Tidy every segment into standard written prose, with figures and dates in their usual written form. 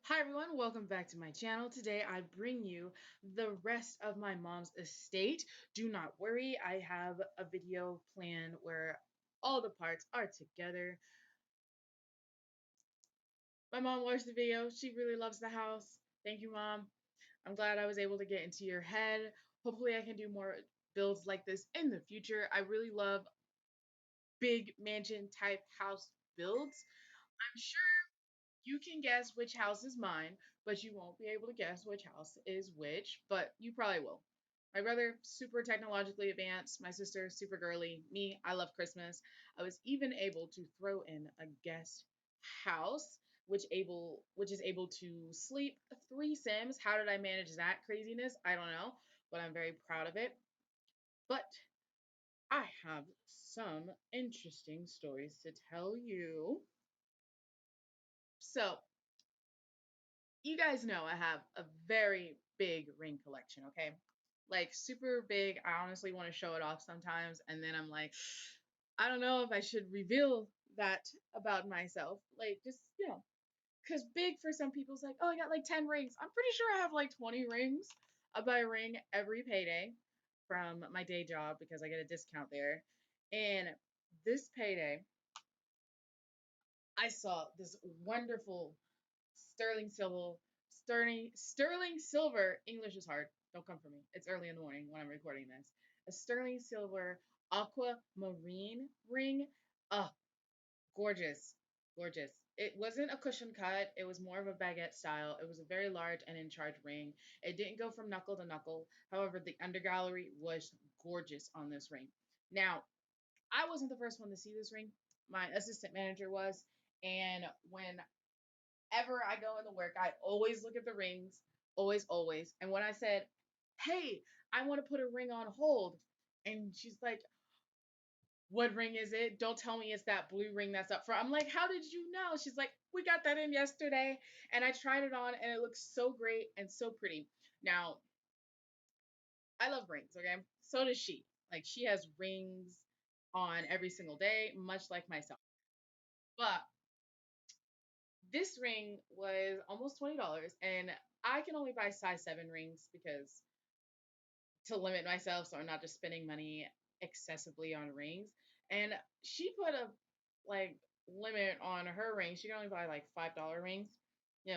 Hi everyone, welcome back to my channel. Today I bring you the rest of my mom's estate. Do not worry, I have a video planned where all the parts are together. My mom watched the video. She really loves the house. Thank you, Mom. I'm glad I was able to get into your head. Hopefully I can do more builds like this in the future. I really love big mansion type house builds. I'm sure you can guess which house is mine, but you won't be able to guess which house is which, but you probably will. My brother, super technologically advanced. My sister, super girly. Me, I love Christmas. I was even able to throw in a guest house, which is able to sleep three Sims. How did I manage that craziness? I don't know, but I'm very proud of it. But I have some interesting stories to tell you. So, you guys know I have a very big ring collection, okay? Like super big. I honestly want to show it off sometimes, and then I'm like, I don't know if I should reveal that about myself. Like, just, because big for some people is like, oh, I got like 10 rings. I'm pretty sure I have like 20 rings. I buy a ring every payday from my day job because I get a discount there. And this payday, I saw this wonderful sterling silver. English is hard. Don't come for me. It's early in the morning when I'm recording this. A sterling silver aquamarine ring. Oh, gorgeous. Gorgeous. It wasn't a cushion cut. It was more of a baguette style. It was a very large and in charge ring. It didn't go from knuckle to knuckle. However, the undergallery was gorgeous on this ring. Now, I wasn't the first one to see this ring. My assistant manager was. And when ever I go into work, I always look at the rings, always, always. And when I said, hey, I want to put a ring on hold, and she's like, what ring is it? Don't tell me it's that blue ring that's up front. I'm like, how did you know? She's like, we got that in yesterday. And I tried it on, and it looks so great and so pretty. Now, I love rings, okay? So does she. Like, she has rings on every single day, much like myself. But this ring was almost $20, and I can only buy size 7 rings because to limit myself so I'm not just spending money excessively on rings. And she put a like limit on her rings. She can only buy like $5 rings,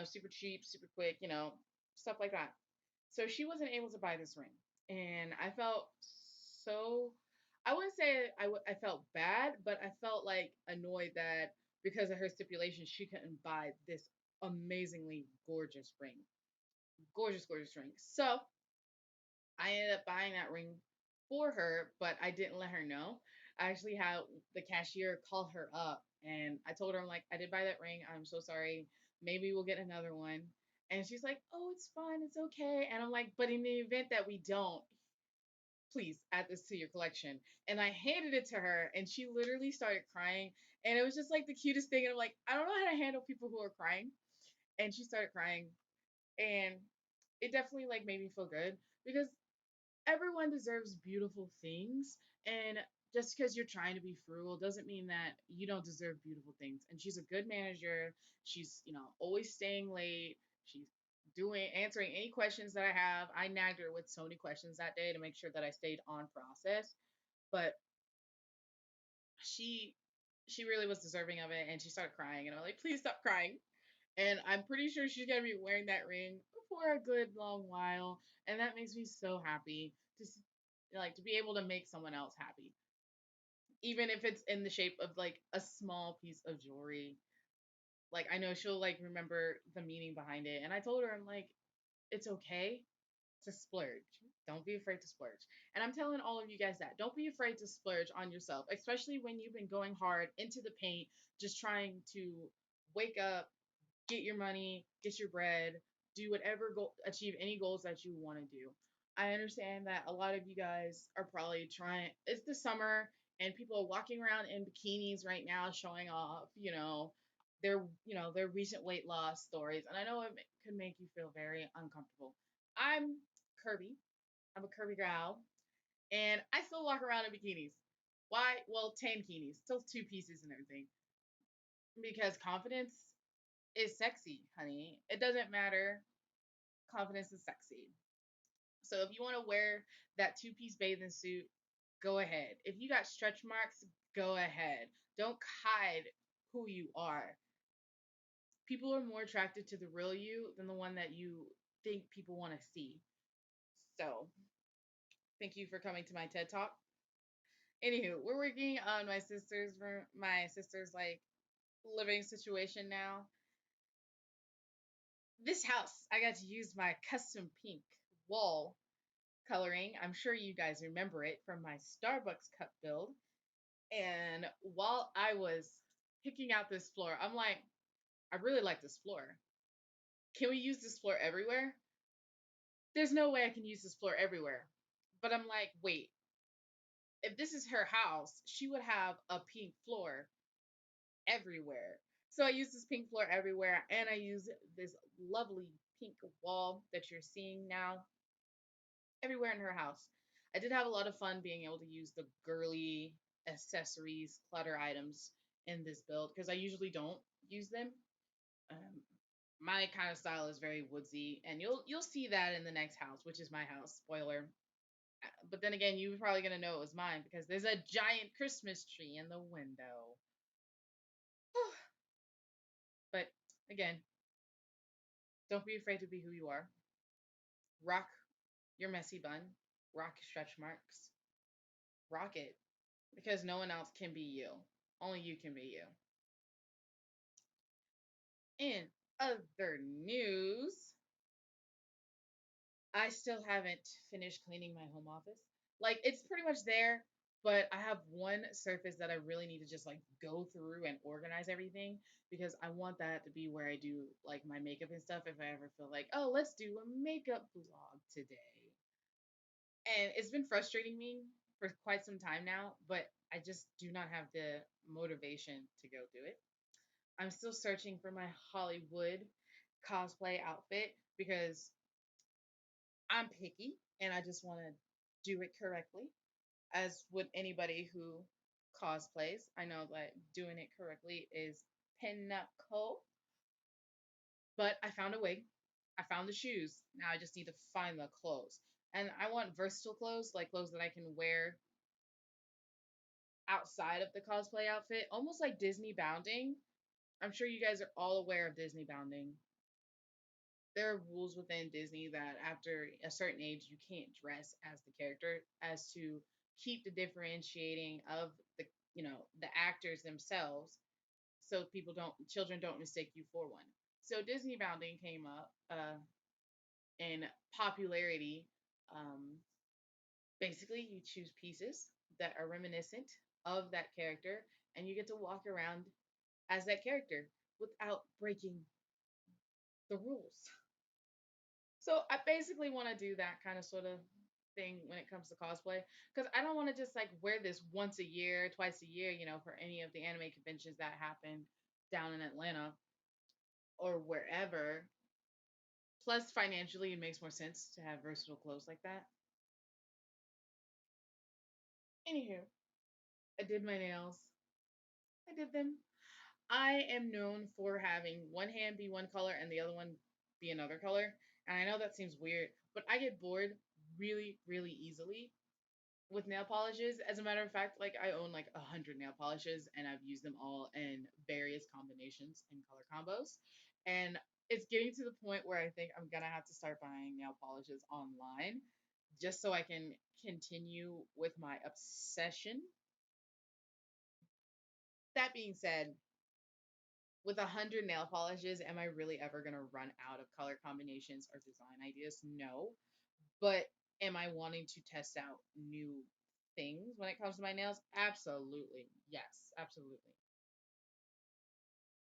super cheap, super quick, stuff like that. So she wasn't able to buy this ring. And I felt so, I wouldn't say I felt bad, but I felt like annoyed that because of her stipulations, she couldn't buy this amazingly gorgeous ring. Gorgeous, gorgeous ring. So I ended up buying that ring for her, but I didn't let her know. I actually had the cashier call her up, and I told her, I'm like, I did buy that ring. I'm so sorry. Maybe we'll get another one. And she's like, oh, it's fine. It's okay. And I'm like, but in the event that we don't, please add this to your collection. And I handed it to her, and she literally started crying. And it was just like the cutest thing. And I'm like, I don't know how to handle people who are crying. And she started crying. And it definitely like made me feel good because everyone deserves beautiful things, and just because you're trying to be frugal doesn't mean that you don't deserve beautiful things. And she's a good manager. She's always staying late. She's doing answering any questions that I have. I nagged her with so many questions that day to make sure that I stayed on process, but she she really was deserving of it, and she started crying, and I'm like, please stop crying. And I'm pretty sure she's gonna be wearing that ring for a good long while, and that makes me so happy to be able to make someone else happy, even if it's in the shape of like a small piece of jewelry. Like I know she'll like remember the meaning behind it, and I told her, I'm like, it's okay to splurge. Don't be afraid to splurge. And I'm telling all of you guys that. Don't be afraid to splurge on yourself, especially when you've been going hard into the paint, just trying to wake up, get your money, get your bread, do whatever goal, achieve any goals that you want to do. I understand that a lot of you guys are probably trying, it's the summer and people are walking around in bikinis right now showing off, their recent weight loss stories. And I know it could make you feel very uncomfortable. I'm curvy. I'm a curvy gal, and I still walk around in bikinis. Why? Well, tankinis, still two pieces and everything. Because confidence is sexy, honey. It doesn't matter. Confidence is sexy. So if you want to wear that two-piece bathing suit, go ahead. If you got stretch marks, go ahead. Don't hide who you are. People are more attracted to the real you than the one that you think people want to see. So, thank you for coming to my TED Talk. Anywho, we're working on my sister's like living situation now. This house, I got to use my custom pink wall coloring. I'm sure you guys remember it from my Starbucks cup build. And while I was picking out this floor, I'm like, I really like this floor. Can we use this floor everywhere? There's no way I can use this floor everywhere. But I'm like, wait, if this is her house, she would have a pink floor everywhere. So I use this pink floor everywhere, and I use this lovely pink wall that you're seeing now everywhere in her house. I did have a lot of fun being able to use the girly accessories, clutter items in this build because I usually don't use them. Um, my kind of style is very woodsy, and you'll see that in the next house, which is my house. Spoiler. But then again, you're probably gonna know it was mine because there's a giant Christmas tree in the window. But again, don't be afraid to be who you are. Rock your messy bun. Rock your stretch marks. Rock it because no one else can be you. Only you can be you. In other news, I still haven't finished cleaning my home office. Like it's pretty much there, but I have one surface that I really need to just like go through and organize everything because I want that to be where I do like my makeup and stuff if I ever feel like, "Oh, let's do a makeup vlog today." And it's been frustrating me for quite some time now, but I just do not have the motivation to go do it. I'm still searching for my Hollywood cosplay outfit because I'm picky and I just want to do it correctly, as would anybody who cosplays. I know that doing it correctly is pinnacle, but I found a wig. I found the shoes. Now I just need to find the clothes. And I want versatile clothes, like clothes that I can wear outside of the cosplay outfit, almost like Disney bounding. I'm sure you guys are all aware of Disney bounding. There are rules within Disney that after a certain age you can't dress as the character as to keep the differentiating of the the actors themselves so children don't mistake you for one. So Disney bounding came up in popularity. Um, Basically, you choose pieces that are reminiscent of that character, and you get to walk around as that character without breaking the rules. So I basically want to do that kind of sort of thing when it comes to cosplay because I don't want to just like wear this once a year, twice a year, for any of the anime conventions that happen down in Atlanta or wherever. Plus, financially, it makes more sense to have versatile clothes like that. Anywho, I did my nails. I did them. I am known for having one hand be one color and the other one be another color. And I know that seems weird, but I get bored really, really easily with nail polishes. As a matter of fact, like I own like 100 nail polishes and I've used them all in various combinations and color combos. And it's getting to the point where I think I'm gonna have to start buying nail polishes online just so I can continue with my obsession. That being said, with 100 nail polishes, am I really ever going to run out of color combinations or design ideas? No. But am I wanting to test out new things when it comes to my nails? Absolutely. Yes, absolutely.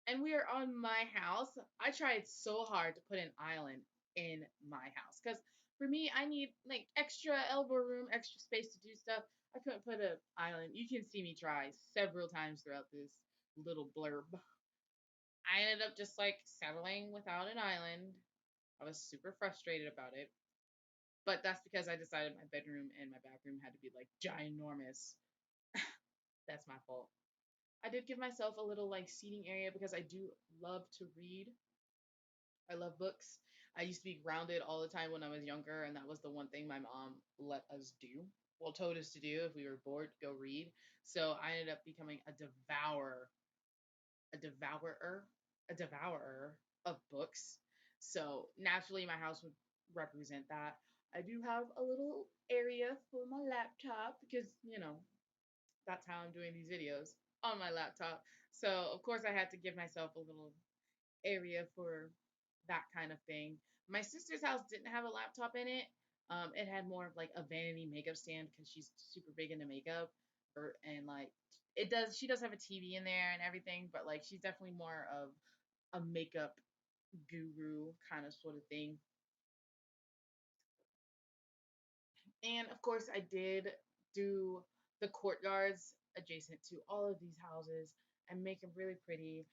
And we are on my house. I tried so hard to put an island in my house because for me, I need like extra elbow room, extra space to do stuff. I couldn't put an island. You can see me try several times throughout this little blurb. I ended up just like settling without an island. I was super frustrated about it. But that's because I decided my bedroom and my bathroom had to be like ginormous. That's my fault. I did give myself a little like seating area because I do love to read. I love books. I used to be grounded all the time when I was younger, and that was the one thing my mom let us do. Well, told us to do if we were bored, go read. So I ended up becoming a devourer, a devourer of books. So naturally, my house would represent that. I do have a little area for my laptop because, that's how I'm doing these videos on my laptop. So, of course, I had to give myself a little area for that kind of thing. My sister's house didn't have a laptop in it. It had more of like a vanity makeup stand because she's super big into makeup, and like it does. She does have a TV in there and everything, but like she's definitely more of a makeup guru kind of sort of thing. And of course, I did do the courtyards adjacent to all of these houses and make them really pretty.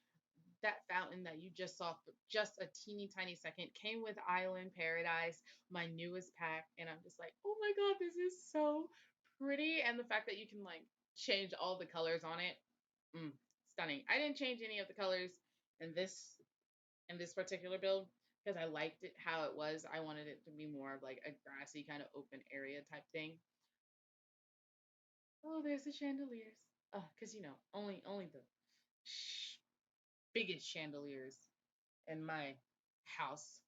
That fountain that you just saw for just a teeny tiny second came with Island Paradise, my newest pack, and I'm just like, oh my god, this is so pretty. And the fact that you can like change all the colors on it, mm, stunning. I didn't change any of the colors in this particular build because I liked it how it was. I wanted it to be more of like a grassy kind of open area type thing. Oh, there's the chandeliers. Because only the biggest chandeliers in my house.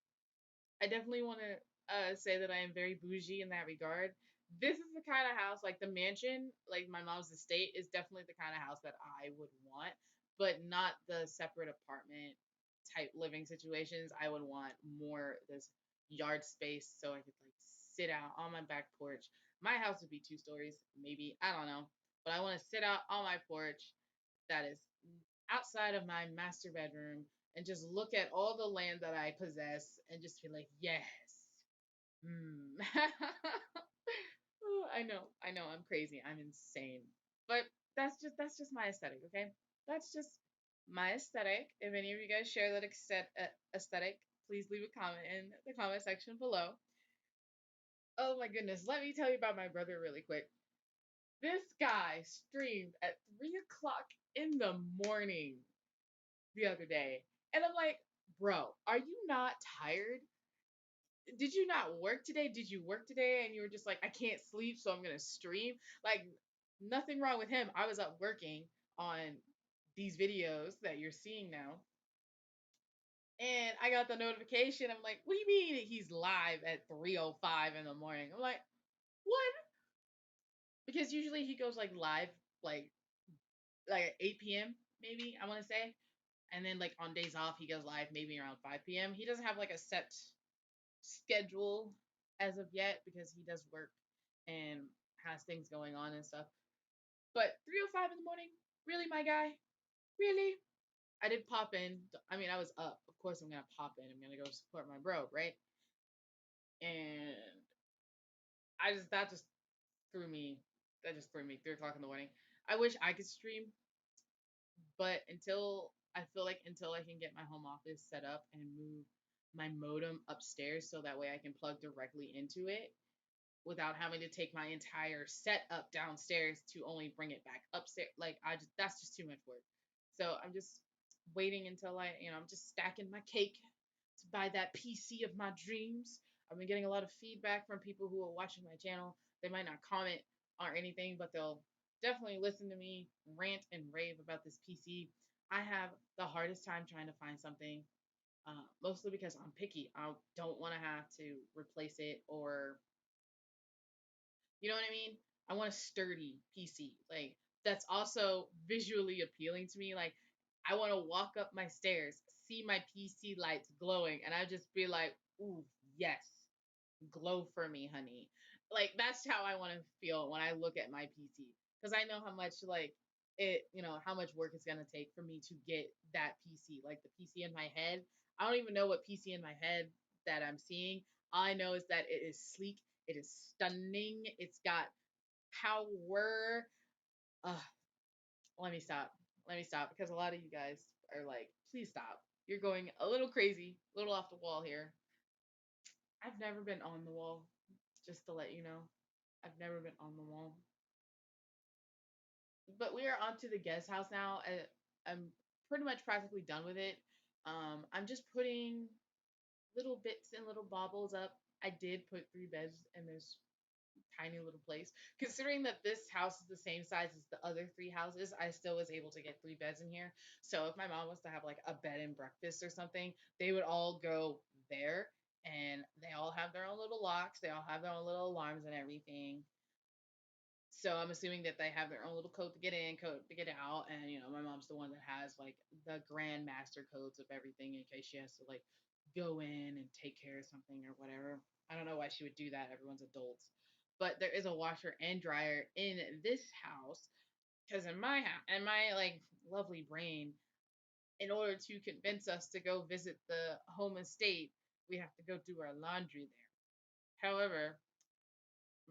I definitely want to say that I am very bougie in that regard. This is the kind of house, like the mansion, like my mom's estate, is definitely the kind of house that I would want, but not the separate apartment type living situations. I would want more this yard space so I could like sit out on my back porch. My house would be 2 stories, maybe. I don't know. But I want to sit out on my porch that is outside of my master bedroom and just look at all the land that I possess and just feel like, yes. Mm. I know, I'm crazy, I'm insane, but that's just my aesthetic, okay? That's just my aesthetic. If any of you guys share that aesthetic, please leave a comment in the comment section below. Oh my goodness, let me tell you about my brother really quick. This guy streamed at 3 o'clock in the morning the other day. And I'm like, bro, are you not tired? Did you not work today? Did you work today? And you were just like, I can't sleep, so I'm going to stream. Like, nothing wrong with him. I was up working on these videos that you're seeing now. And I got the notification. I'm like, what do you mean he's live at 3:05 in the morning? I'm like, what? Because usually he goes like live like at 8 p.m. maybe, I want to say. And then like on days off he goes live maybe around 5 p.m. He doesn't have like a set schedule as of yet because he does work and has things going on and stuff. But 3:05 in the morning, really, my guy, really? I did pop in. I mean, I was up. Of course, I'm gonna pop in. I'm gonna go support my bro, right? And I just that just threw me. That just threw me. 3 o'clock in the morning. I wish I could stream, but until I can get my home office set up and move my modem upstairs so that way I can plug directly into it without having to take my entire setup downstairs to only bring it back upstairs. Like that's just too much work. So I'm just waiting until I'm just stacking my cake to buy that PC of my dreams. I've been getting a lot of feedback from people who are watching my channel. They might not comment or anything, but they'll definitely listen to me rant and rave about this PC. I have the hardest time trying to find something, mostly because I'm picky. I don't want to have to replace it or you know what I mean? I want a sturdy PC. Like that's also visually appealing to me. Like I want to walk up my stairs, see my PC lights glowing, and I just be like, "Ooh, yes, glow for me, honey." Like that's how I want to feel when I look at my PC because I know how much how much work it's gonna take for me to get that PC. Like the PC in my head, I don't even know what PC in my head that I'm seeing. All I know is that it is sleek, it is stunning, it's got power. Ugh, let me stop. Let me stop because a lot of you guys are like, please stop. You're going a little crazy, a little off the wall here. I've never been on the wall, just to let you know. I've never been on the wall. but we are on to the guest house now. I'm pretty much practically done with it. I'm just putting little bits and little baubles up. I did put three beds in this tiny little place. Considering that this house is the same size as the other three houses, I still was able to get three beds in here. So if my mom was to have like a bed and breakfast or something, they would all go there, and they all have their own little locks. They all have their own little alarms and everything. So I'm assuming that they have their own little code to get in, code to get out, and my mom's the one that has like the grand master codes of everything in case she has to like go in and take care of something or whatever. I don't know why she would do that. Everyone's adults. But there is a washer and dryer in this house because in my like lovely brain, in order to convince us to go visit the home estate, we have to go do our laundry there. However,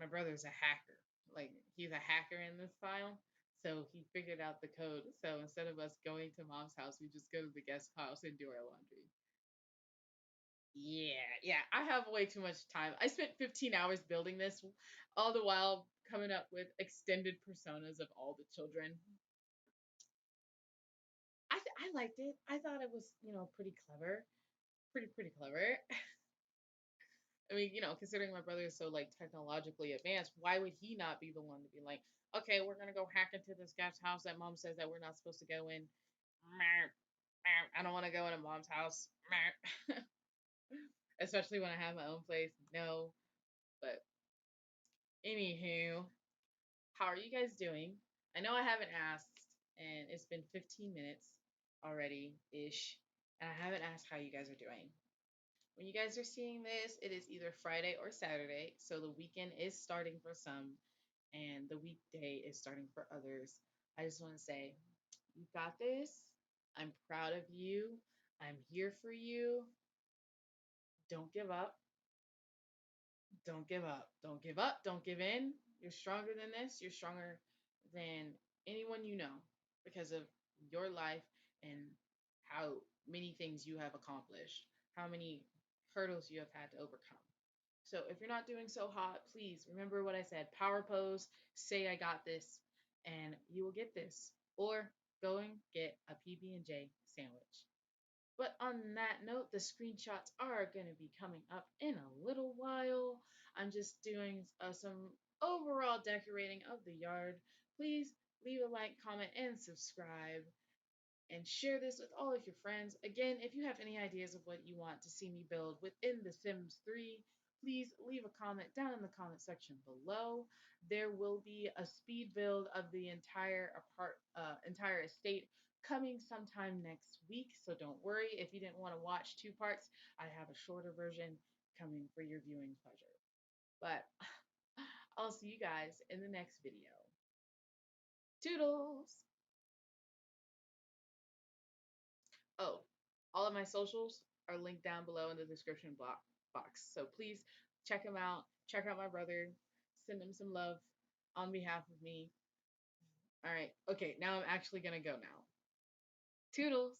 my brother's a hacker. Like he's a hacker in this file. So he figured out the code. So instead of us going to mom's house, we just go to the guest house and do our laundry. Yeah, yeah. I have way too much time. I spent 15 hours building this, all the while coming up with extended personas of all the children. I liked it. I thought it was, pretty clever. Pretty clever. I mean, considering my brother is so like technologically advanced, why would he not be the one to be like, okay, we're gonna go hack into this guy's house that mom says that we're not supposed to go in. I don't want to go into mom's house, especially when I have my own place. No, but anywho, how are you guys doing? I know I haven't asked, and it's been 15 minutes already ish, and I haven't asked how you guys are doing. When you guys are seeing this, it is either Friday or Saturday, so the weekend is starting for some, and the weekday is starting for others. I just want to say, you got this. I'm proud of you. I'm here for you. Don't give up. Don't give up. Don't give up. Don't give in. You're stronger than this. You're stronger than anyone you know because of your life and how many things you have accomplished, how many hurdles you have had to overcome. So if you're not doing so hot, please remember what I said. Power pose, say I got this, and you will get this. Or go and get a PB&J sandwich. But on that note, the screenshots are going to be coming up in a little while. I'm just doing some overall decorating of the yard. Please leave a like, comment, and subscribe. And share this with all of your friends. Again, if you have any ideas of what you want to see me build within The Sims 3, please leave a comment down in the comment section below. There will be a speed build of the entire estate coming sometime next week, so don't worry if you didn't want to watch two parts. I have a shorter version coming for your viewing pleasure. But I'll see you guys in the next video. Toodles! Oh, all of my socials are linked down below in the description box. So please check them out. Check out my brother. Send him some love on behalf of me. All right. Okay, now I'm actually going to go now. Toodles.